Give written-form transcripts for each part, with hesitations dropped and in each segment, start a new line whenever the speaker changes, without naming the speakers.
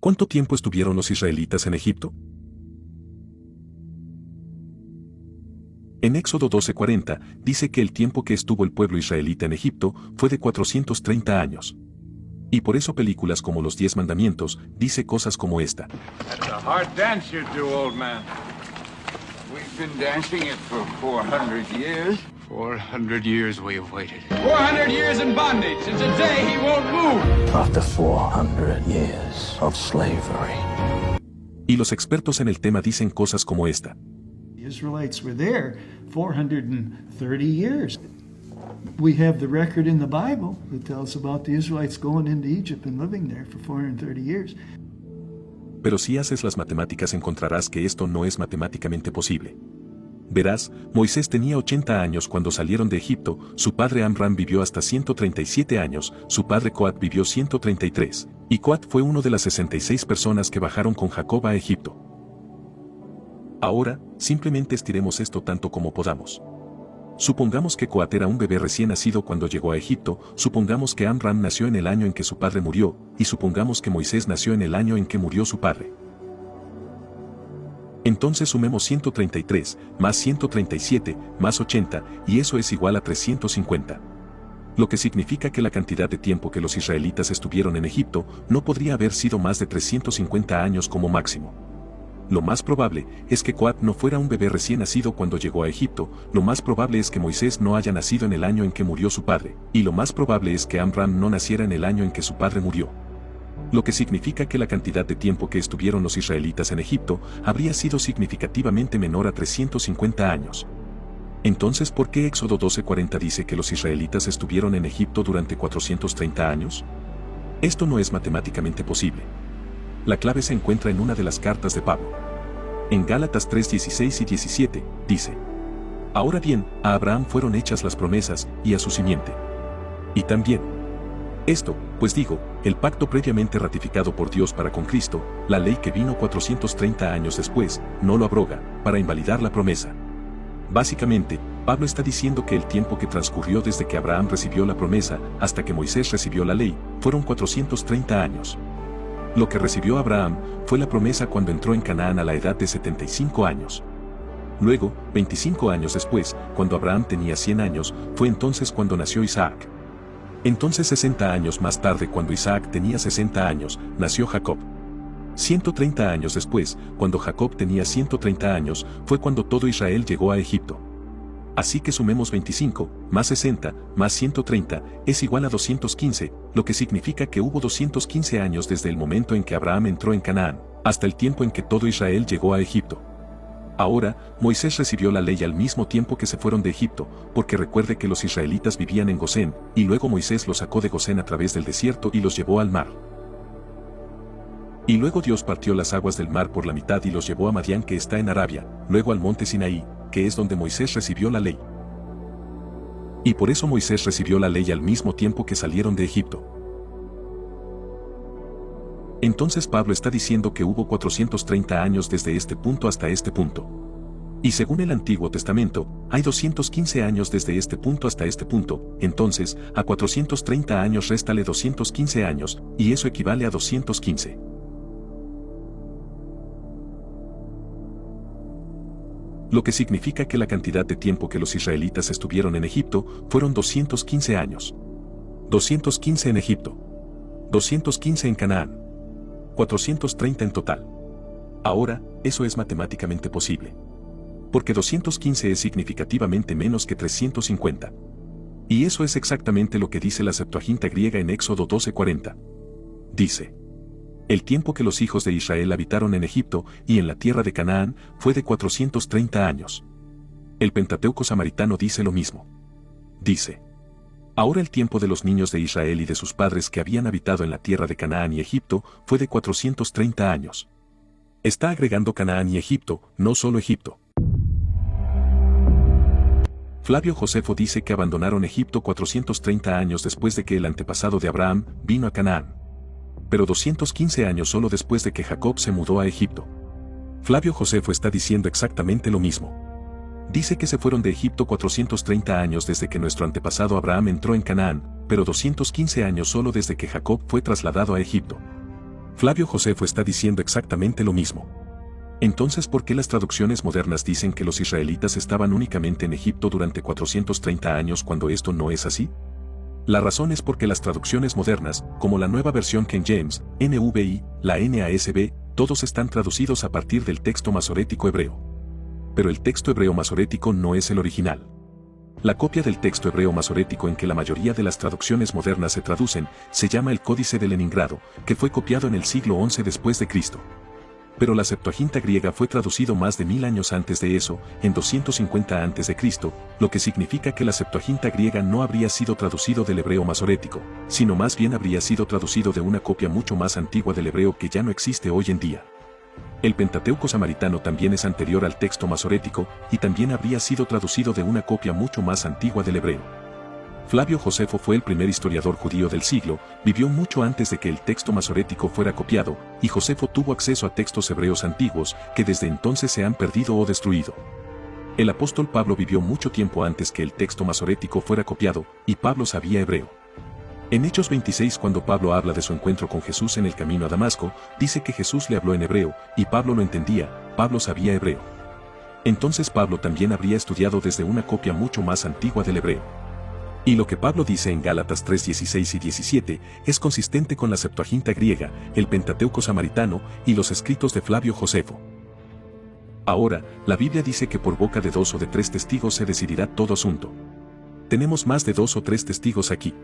¿Cuánto tiempo estuvieron los israelitas en Egipto? En Éxodo 12:40 dice que el tiempo que estuvo el pueblo israelita en Egipto fue de 430 años. Y por eso películas como Los 10 Mandamientos dice cosas como esta.
That's a hard dance you do, old man.
We've been dancing it for 400 years.
400 years we have waited.
400 years in bondage. And today he won't move.
After 400 years of slavery.
Y los expertos en el tema dicen cosas como esta.
The Israelites were there 430 years. We have the record in the Bible that tells about the Israelites going into Egypt and living there for 430 years.
Pero si haces las matemáticas encontrarás que esto no es matemáticamente posible. Verás, Moisés tenía 80 años cuando salieron de Egipto, su padre Amram vivió hasta 137 años, su padre Coat vivió 133, y Coat fue uno de las 66 personas que bajaron con Jacob a Egipto. Ahora, simplemente estiremos esto tanto como podamos. Supongamos que Coat era un bebé recién nacido cuando llegó a Egipto, supongamos que Amram nació en el año en que su padre murió, y supongamos que Moisés nació en el año en que murió su padre. Entonces sumemos 133, más 137, más 80, y eso es igual a 350. Lo que significa que la cantidad de tiempo que los israelitas estuvieron en Egipto no podría haber sido más de 350 años como máximo. Lo más probable es que Coat no fuera un bebé recién nacido cuando llegó a Egipto, lo más probable es que Moisés no haya nacido en el año en que murió su padre, y lo más probable es que Amram no naciera en el año en que su padre murió. Lo que significa que la cantidad de tiempo que estuvieron los israelitas en Egipto habría sido significativamente menor a 350 años. Entonces, ¿por qué Éxodo 12:40 dice que los israelitas estuvieron en Egipto durante 430 años? Esto no es matemáticamente posible. La clave se encuentra en una de las cartas de Pablo. En Gálatas 3:16 y 17, dice: Ahora bien, a Abraham fueron hechas las promesas, y a su simiente. Y también esto, pues digo, el pacto previamente ratificado por Dios para con Cristo, la ley que vino 430 años después, no lo abroga, para invalidar la promesa. Básicamente, Pablo está diciendo que el tiempo que transcurrió desde que Abraham recibió la promesa hasta que Moisés recibió la ley, fueron 430 años. Lo que recibió Abraham fue la promesa cuando entró en Canaán a la edad de 75 años. Luego, 25 años después, cuando Abraham tenía 100 años, fue entonces cuando nació Isaac. Entonces 60 años más tarde, cuando Isaac tenía 60 años, nació Jacob. 130 años después, cuando Jacob tenía 130 años, fue cuando todo Israel llegó a Egipto. Así que sumemos 25, más 60, más 130, es igual a 215, lo que significa que hubo 215 años desde el momento en que Abraham entró en Canaán, hasta el tiempo en que todo Israel llegó a Egipto. Ahora, Moisés recibió la ley al mismo tiempo que se fueron de Egipto, porque recuerde que los israelitas vivían en Gosén, y luego Moisés los sacó de Gosén a través del desierto y los llevó al mar. Y luego Dios partió las aguas del mar por la mitad y los llevó a Madián, que está en Arabia, luego al monte Sinaí, que es donde Moisés recibió la ley. Y por eso Moisés recibió la ley al mismo tiempo que salieron de Egipto. Entonces Pablo está diciendo que hubo 430 años desde este punto hasta este punto. Y según el Antiguo Testamento, hay 215 años desde este punto hasta este punto, entonces, a 430 años réstale 215 años, y eso equivale a 215. Lo que significa que la cantidad de tiempo que los israelitas estuvieron en Egipto fueron 215 años. 215 en Egipto. 215 en Canaán. 430 en total. Ahora, eso es matemáticamente posible. Porque 215 es significativamente menos que 350. Y eso es exactamente lo que dice la Septuaginta griega en Éxodo 12:40. Dice: el tiempo que los hijos de Israel habitaron en Egipto y en la tierra de Canaán fue de 430 años. El Pentateuco samaritano dice lo mismo. Dice: ahora el tiempo de los niños de Israel y de sus padres que habían habitado en la tierra de Canaán y Egipto fue de 430 años. Está agregando Canaán y Egipto, no solo Egipto. Flavio Josefo dice que abandonaron Egipto 430 años después de que el antepasado de Abraham vino a Canaán. Pero 215 años solo después de que Jacob se mudó a Egipto. Flavio Josefo está diciendo exactamente lo mismo. Dice que se fueron de Egipto 430 años desde que nuestro antepasado Abraham entró en Canaán, pero 215 años solo desde que Jacob fue trasladado a Egipto. Flavio Josefo está diciendo exactamente lo mismo. Entonces, ¿por qué las traducciones modernas dicen que los israelitas estaban únicamente en Egipto durante 430 años cuando esto no es así? La razón es porque las traducciones modernas, como la nueva versión King James, NVI, la NASB, todos están traducidos a partir del texto masorético hebreo. Pero el texto hebreo masorético no es el original. La copia del texto hebreo masorético en que la mayoría de las traducciones modernas se traducen se llama el Códice de Leningrado, que fue copiado en el siglo XI después de Cristo. Pero la Septuaginta griega fue traducido más de 1000 años antes de eso, en 250 a.C., lo que significa que la Septuaginta griega no habría sido traducido del hebreo masorético, sino más bien habría sido traducido de una copia mucho más antigua del hebreo que ya no existe hoy en día. El Pentateuco samaritano también es anterior al texto masorético y también habría sido traducido de una copia mucho más antigua del hebreo. Flavio Josefo fue el primer historiador judío del siglo, vivió mucho antes de que el texto masorético fuera copiado, y Josefo tuvo acceso a textos hebreos antiguos que desde entonces se han perdido o destruido. El apóstol Pablo vivió mucho tiempo antes que el texto masorético fuera copiado, y Pablo sabía hebreo. En Hechos 26, cuando Pablo habla de su encuentro con Jesús en el camino a Damasco, dice que Jesús le habló en hebreo, y Pablo lo entendía, Pablo sabía hebreo. Entonces Pablo también habría estudiado desde una copia mucho más antigua del hebreo. Y lo que Pablo dice en Gálatas 3:16 y 17 es consistente con la Septuaginta griega, el Pentateuco samaritano y los escritos de Flavio Josefo. Ahora, la Biblia dice que por boca de 2 o de 3 testigos se decidirá todo asunto. Tenemos más de 2 o 3 testigos aquí.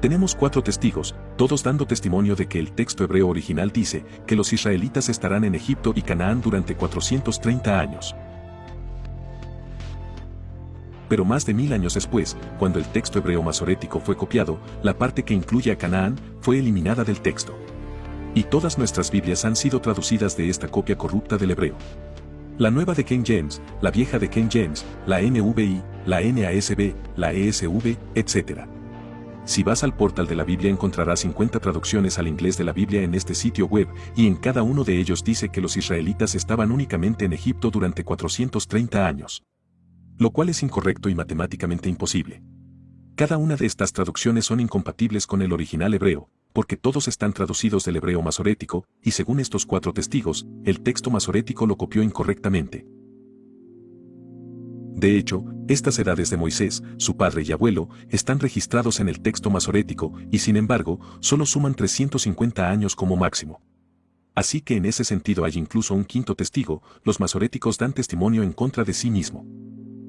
Tenemos 4 testigos, todos dando testimonio de que el texto hebreo original dice que los israelitas estarán en Egipto y Canaán durante 430 años. Pero más de 1000 años después, cuando el texto hebreo masorético fue copiado, la parte que incluye a Canaán fue eliminada del texto. Y todas nuestras Biblias han sido traducidas de esta copia corrupta del hebreo. La nueva de King James, la vieja de King James, la NVI, la NASB, la ESV, etc. Si vas al portal de la Biblia encontrarás 50 traducciones al inglés de la Biblia en este sitio web, y en cada uno de ellos dice que los israelitas estaban únicamente en Egipto durante 430 años. Lo cual es incorrecto y matemáticamente imposible. Cada una de estas traducciones son incompatibles con el original hebreo, porque todos están traducidos del hebreo masorético, y según estos 4 testigos, el texto masorético lo copió incorrectamente. De hecho, estas edades de Moisés, su padre y abuelo, están registrados en el texto masorético, y sin embargo, solo suman 350 años como máximo. Así que en ese sentido hay incluso un quinto testigo, los masoréticos dan testimonio en contra de sí mismo.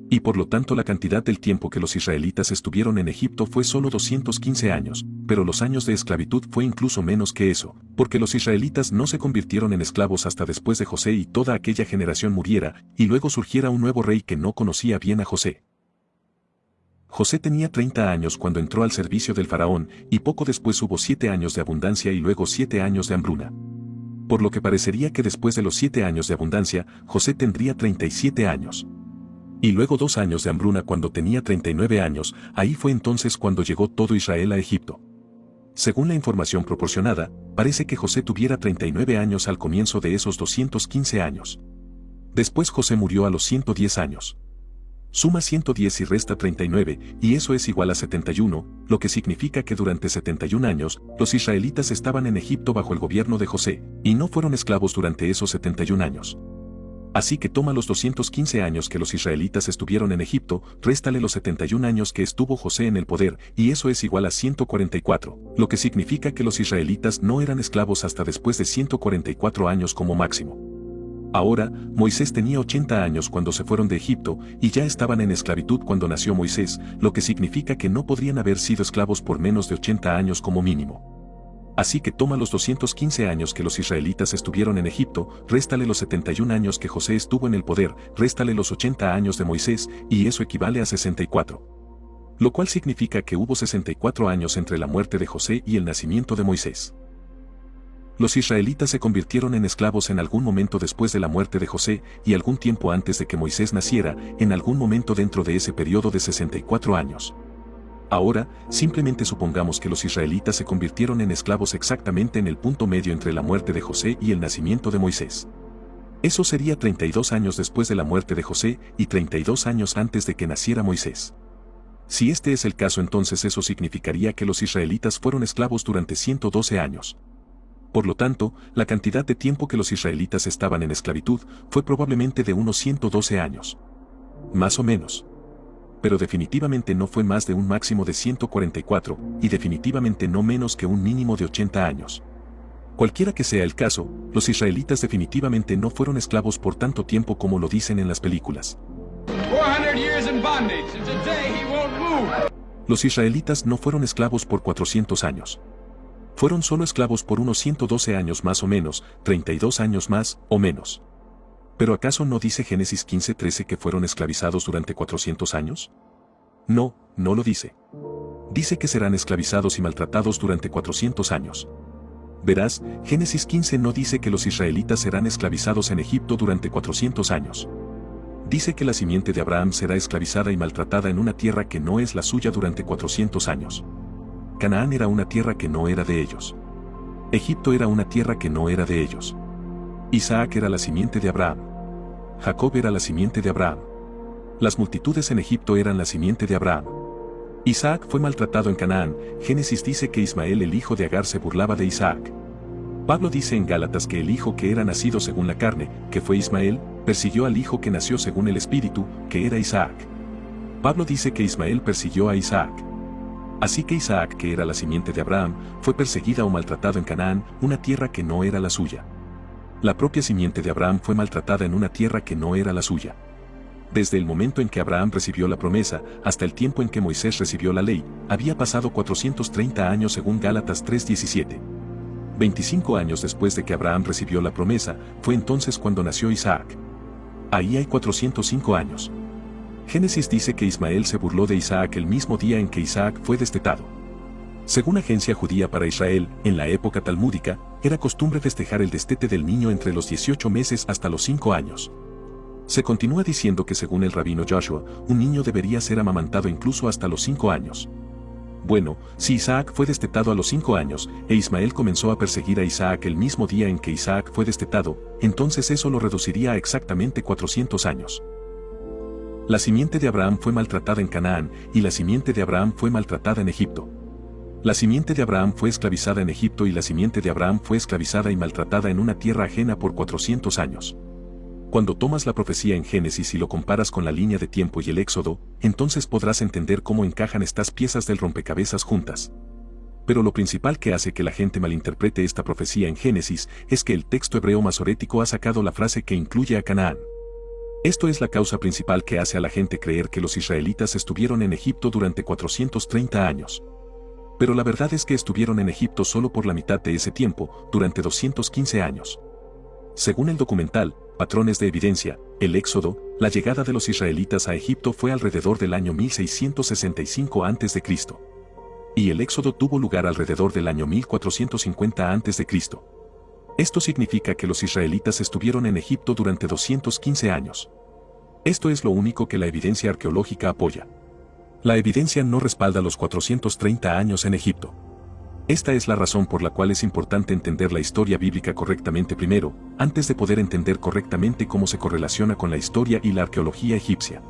Y por lo tanto la cantidad del tiempo que los israelitas estuvieron en Egipto fue solo 215 años, pero los años de esclavitud fue incluso menos que eso, porque los israelitas no se convirtieron en esclavos hasta después de José y toda aquella generación muriera, y luego surgiera un nuevo rey que no conocía bien a José. José tenía 30 años cuando entró al servicio del faraón, y poco después hubo 7 años de abundancia y luego 7 años de hambruna. Por lo que parecería que después de los 7 años de abundancia, José tendría 37 años. Y luego 2 años de hambruna cuando tenía 39 años, ahí fue entonces cuando llegó todo Israel a Egipto. Según la información proporcionada, parece que José tuviera 39 años al comienzo de esos 215 años. Después José murió a los 110 años. Suma 110 y resta 39, y eso es igual a 71, lo que significa que durante 71 años, los israelitas estaban en Egipto bajo el gobierno de José, y no fueron esclavos durante esos 71 años. Así que toma los 215 años que los israelitas estuvieron en Egipto, réstale los 71 años que estuvo José en el poder, y eso es igual a 144, lo que significa que los israelitas no eran esclavos hasta después de 144 años como máximo. Ahora, Moisés tenía 80 años cuando se fueron de Egipto, y ya estaban en esclavitud cuando nació Moisés, lo que significa que no podrían haber sido esclavos por menos de 80 años como mínimo. Así que toma los 215 años que los israelitas estuvieron en Egipto, réstale los 71 años que José estuvo en el poder, réstale los 80 años de Moisés, y eso equivale a 64. Lo cual significa que hubo 64 años entre la muerte de José y el nacimiento de Moisés. Los israelitas se convirtieron en esclavos en algún momento después de la muerte de José, y algún tiempo antes de que Moisés naciera, en algún momento dentro de ese periodo de 64 años. Ahora, simplemente supongamos que los israelitas se convirtieron en esclavos exactamente en el punto medio entre la muerte de José y el nacimiento de Moisés. Eso sería 32 años después de la muerte de José y 32 años antes de que naciera Moisés. Si este es el caso, entonces eso significaría que los israelitas fueron esclavos durante 112 años. Por lo tanto, la cantidad de tiempo que los israelitas estaban en esclavitud fue probablemente de unos 112 años. Más o menos. Pero definitivamente no fue más de un máximo de 144, y definitivamente no menos que un mínimo de 80 años. Cualquiera que sea el caso, los israelitas definitivamente no fueron esclavos por tanto tiempo como lo dicen en las películas.
400 years in bondage, and today he won't move.
Los israelitas no fueron esclavos por 400 años. Fueron solo esclavos por unos 112 años más o menos, 32 años más o menos. ¿Pero acaso no dice Génesis 15:13 que fueron esclavizados durante 400 años? No, no lo dice. Dice que serán esclavizados y maltratados durante 400 años. Verás, Génesis 15 no dice que los israelitas serán esclavizados en Egipto durante 400 años. Dice que la simiente de Abraham será esclavizada y maltratada en una tierra que no es la suya durante 400 años. Canaán era una tierra que no era de ellos. Egipto era una tierra que no era de ellos. Isaac era la simiente de Abraham. Jacob era la simiente de Abraham. Las multitudes en Egipto eran la simiente de Abraham. Isaac fue maltratado en Canaán. Génesis dice que Ismael el hijo de Agar se burlaba de Isaac. Pablo dice en Gálatas que el hijo que era nacido según la carne, que fue Ismael, persiguió al hijo que nació según el espíritu, que era Isaac. Pablo dice que Ismael persiguió a Isaac. Así que Isaac, que era la simiente de Abraham, fue perseguida o maltratado en Canaán, una tierra que no era la suya. La propia simiente de Abraham fue maltratada en una tierra que no era la suya. Desde el momento en que Abraham recibió la promesa, hasta el tiempo en que Moisés recibió la ley, había pasado 430 años según Gálatas 3:17. 25 años después de que Abraham recibió la promesa, fue entonces cuando nació Isaac. Ahí hay 405 años. Génesis dice que Ismael se burló de Isaac el mismo día en que Isaac fue destetado. Según Agencia Judía para Israel, en la época talmúdica, era costumbre festejar el destete del niño entre los 18 meses hasta los 5 años. Se continúa diciendo que según el rabino Joshua, un niño debería ser amamantado incluso hasta los 5 años. Bueno, si Isaac fue destetado a los 5 años, e Ismael comenzó a perseguir a Isaac el mismo día en que Isaac fue destetado, entonces eso lo reduciría a exactamente 400 años. La simiente de Abraham fue maltratada en Canaán, y la simiente de Abraham fue maltratada en Egipto. La simiente de Abraham fue esclavizada en Egipto y la simiente de Abraham fue esclavizada y maltratada en una tierra ajena por 400 años. Cuando tomas la profecía en Génesis y lo comparas con la línea de tiempo y el Éxodo, entonces podrás entender cómo encajan estas piezas del rompecabezas juntas. Pero lo principal que hace que la gente malinterprete esta profecía en Génesis es que el texto hebreo masorético ha sacado la frase que incluye a Canaán. Esto es la causa principal que hace a la gente creer que los israelitas estuvieron en Egipto durante 430 años. Pero la verdad es que estuvieron en Egipto solo por la mitad de ese tiempo, durante 215 años. Según el documental, Patrones de Evidencia, el Éxodo, la llegada de los israelitas a Egipto fue alrededor del año 1665 a.C. Y el Éxodo tuvo lugar alrededor del año 1450 a.C. Esto significa que los israelitas estuvieron en Egipto durante 215 años. Esto es lo único que la evidencia arqueológica apoya. La evidencia no respalda los 430 años en Egipto. Esta es la razón por la cual es importante entender la historia bíblica correctamente primero, antes de poder entender correctamente cómo se correlaciona con la historia y la arqueología egipcia.